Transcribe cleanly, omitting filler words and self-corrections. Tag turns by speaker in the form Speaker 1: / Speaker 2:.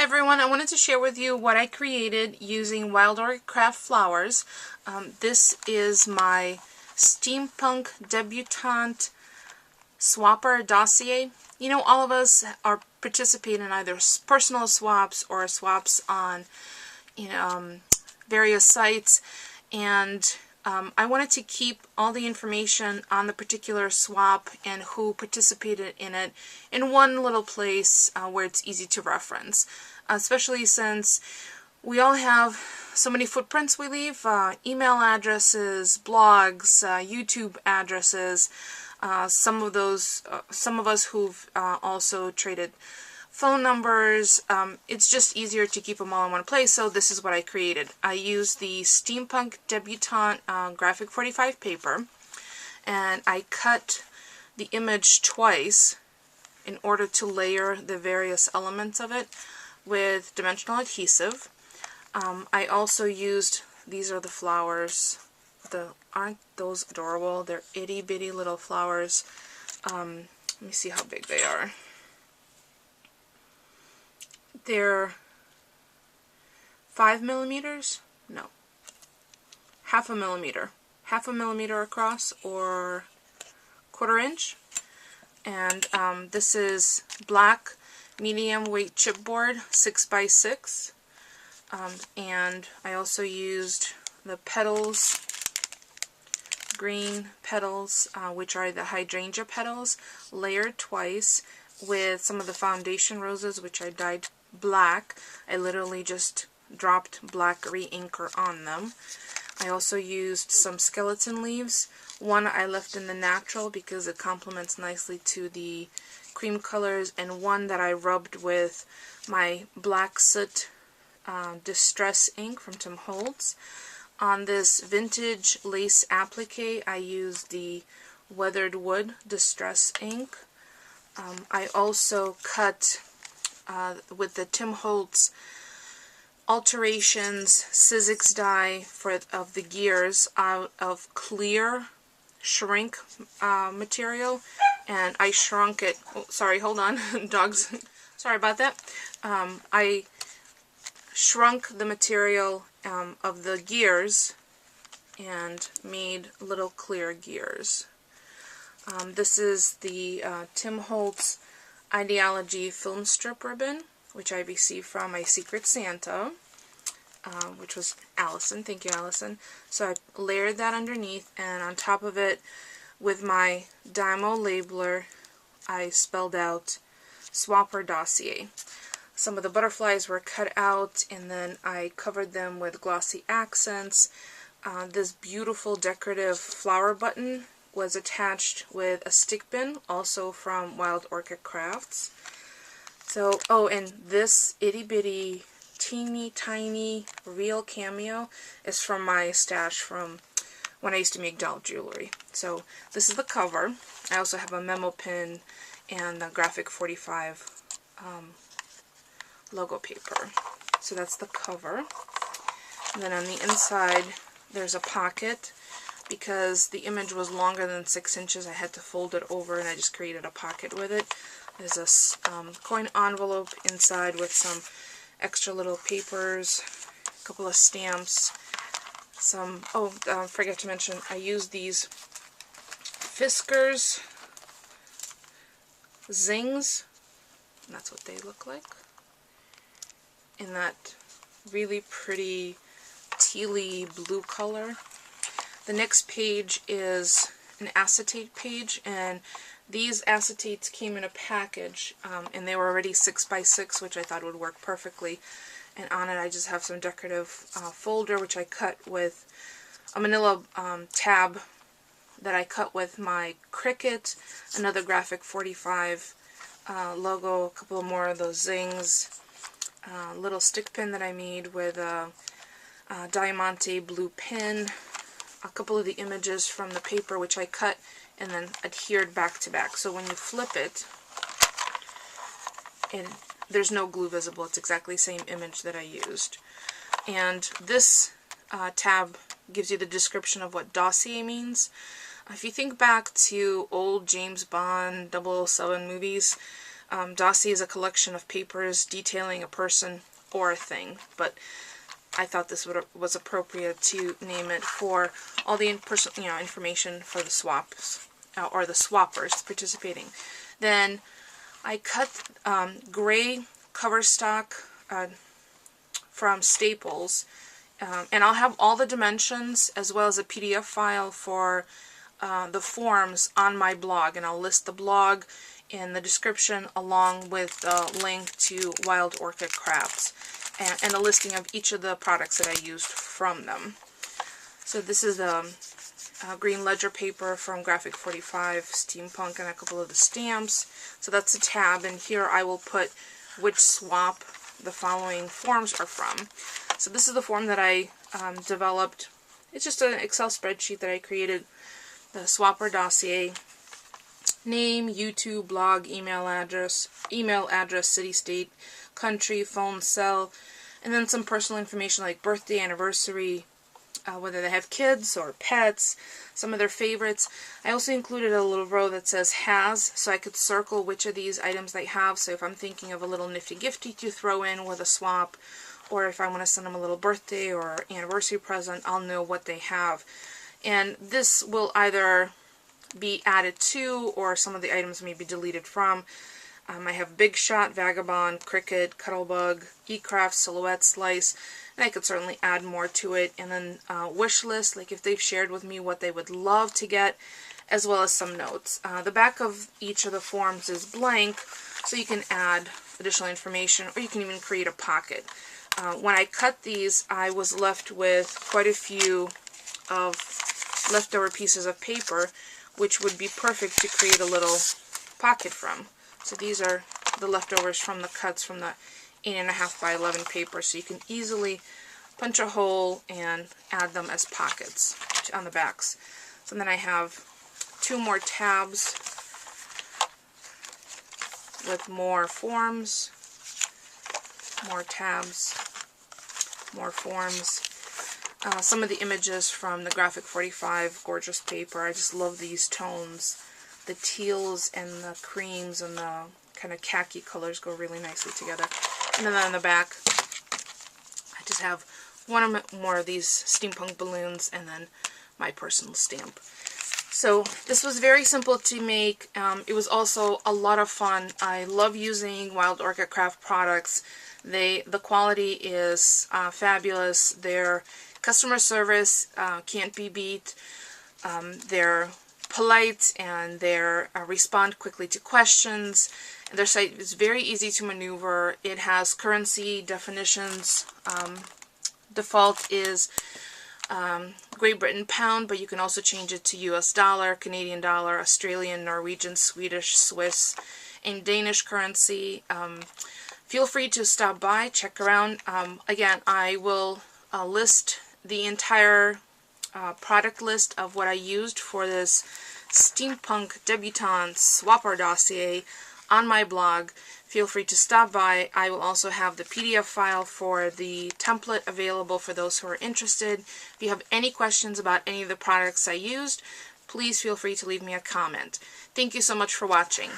Speaker 1: everyone, I wanted to share with you what I created using Wild Orchid Craft flowers. This is my Steampunk Debutante swapper Dossier. You know, all of us are participating in either personal swaps or swaps on various sites, and I wanted to keep all the information on the particular swap and who participated in it in one little place where it's easy to reference, especially since we all have so many footprints we leave, email addresses, blogs, YouTube addresses, some of us who've also traded phone numbers. It's just easier to keep them all in one place, so this is what I created. I used the Steampunk Debutante graphic 45 paper, and I cut the image twice in order to layer the various elements of it with dimensional adhesive. I also used, these are the flowers. Aren't those adorable? They're itty bitty little flowers. Let me see how big they are. They're 5 millimeters? No. Half a millimeter. Half a millimeter across, or 1/4 inch. And this is black medium weight chipboard, 6x6. And I also used the petals, green petals, which are the hydrangea petals, layered twice with some of the foundation roses, which I dyed black. I literally just dropped black re-inker on them. I also used some skeleton leaves. One I left in the natural because it complements nicely to the cream colors, and one that I rubbed with my black soot distress ink from Tim Holtz. On this vintage lace applique, I used the weathered wood distress ink. I also cut with the Tim Holtz Alterations Sizzix die of the gears out of clear shrink material, and I shrunk it. Oh, sorry, hold on, dogs. Sorry about that. I shrunk the material of the gears and made little clear gears. This is the Tim Holtz Ideology film strip ribbon, which I received from my Secret Santa, which was Allison. Thank you, Allison. So I layered that underneath, and on top of it, with my Dymo labeler, I spelled out Swapper Dossier. Some of the butterflies were cut out, and then I covered them with glossy accents. This beautiful decorative flower button was attached with a stick pin, also from Wild Orchid Crafts. So, oh, and this itty bitty, teeny tiny real cameo is from my stash from when I used to make doll jewelry. So this is the cover. I also have a memo pin and the graphic 45 logo paper. So that's the cover. And then on the inside there's a pocket. Because the image was longer than 6 inches, I had to fold it over, and I just created a pocket with it. There's a coin envelope inside with some extra little papers, a couple of stamps, some, forgot to mention, I used these Fiskars Zings, and that's what they look like, in that really pretty tealy blue color. The next page is an acetate page, and these acetates came in a package, and they were already 6x6, which I thought would work perfectly. And on it I just have some decorative folder, which I cut with a manila tab that I cut with my Cricut, another graphic 45 logo, a couple more of those zings, little stick pin that I made with a Diamante blue pin, a couple of the images from the paper which I cut and then adhered back to back. So when you flip it, there's no glue visible. It's exactly the same image that I used. And this tab gives you the description of what dossier means. If you think back to old James Bond 007 movies, Dossier is a collection of papers detailing a person or a thing, but I thought this was appropriate to name it for all the information for the swaps, or the swappers participating. Then I cut gray cover stock from Staples, and I'll have all the dimensions as well as a PDF file for the forms on my blog, and I'll list the blog in the description along with the link to Wild Orchid Crafts and a listing of each of the products that I used from them. So this is the green ledger paper from Graphic 45, Steampunk, and a couple of the stamps. So that's a tab, and here I will put which swap the following forms are from. So this is the form that I developed. It's just an Excel spreadsheet that I created. The swapper dossier, name, YouTube, blog, email address, city, state, country, phone, cell, and then some personal information like birthday, anniversary, whether they have kids or pets, some of their favorites. I also included a little row that says has, so I could circle which of these items they have. So if I'm thinking of a little nifty gifty to throw in with a swap, or if I want to send them a little birthday or anniversary present, I'll know what they have. And this will either be added to, or some of the items may be deleted from. I have Big Shot, Vagabond, Cricket, Cuttlebug, eCraft, Silhouette, Slice, and I could certainly add more to it. And then wish list, like if they've shared with me what they would love to get, as well as some notes. The back of each of the forms is blank, so you can add additional information, or you can even create a pocket. When I cut these, I was left with quite a few of leftover pieces of paper, which would be perfect to create a little pocket from. So these are the leftovers from the cuts from the 8.5 by 11 paper, so you can easily punch a hole and add them as pockets on the backs. So then I have 2 more tabs with more forms, more tabs, more forms. Some of the images from the Graphic 45 gorgeous paper. I just love these tones. The teals and the creams and the kind of khaki colors go really nicely together. And then on the back, I just have one more of these steampunk balloons and then my personal stamp. So this was very simple to make. It was also a lot of fun. I love using Wild Orchid Craft products. The quality is fabulous. Their customer service can't be beat. They're polite, and they respond quickly to questions. And their site is very easy to maneuver. It has currency definitions. Default is Great Britain pound, but you can also change it to US dollar, Canadian dollar, Australian, Norwegian, Swedish, Swiss, and Danish currency. Feel free to stop by, check around. Again, I will list the entire product list of what I used for this Steampunk Debutante Swapper Dossier on my blog. Feel free to stop by. I will also have the PDF file for the template available for those who are interested. If you have any questions about any of the products I used, please feel free to leave me a comment. Thank you so much for watching.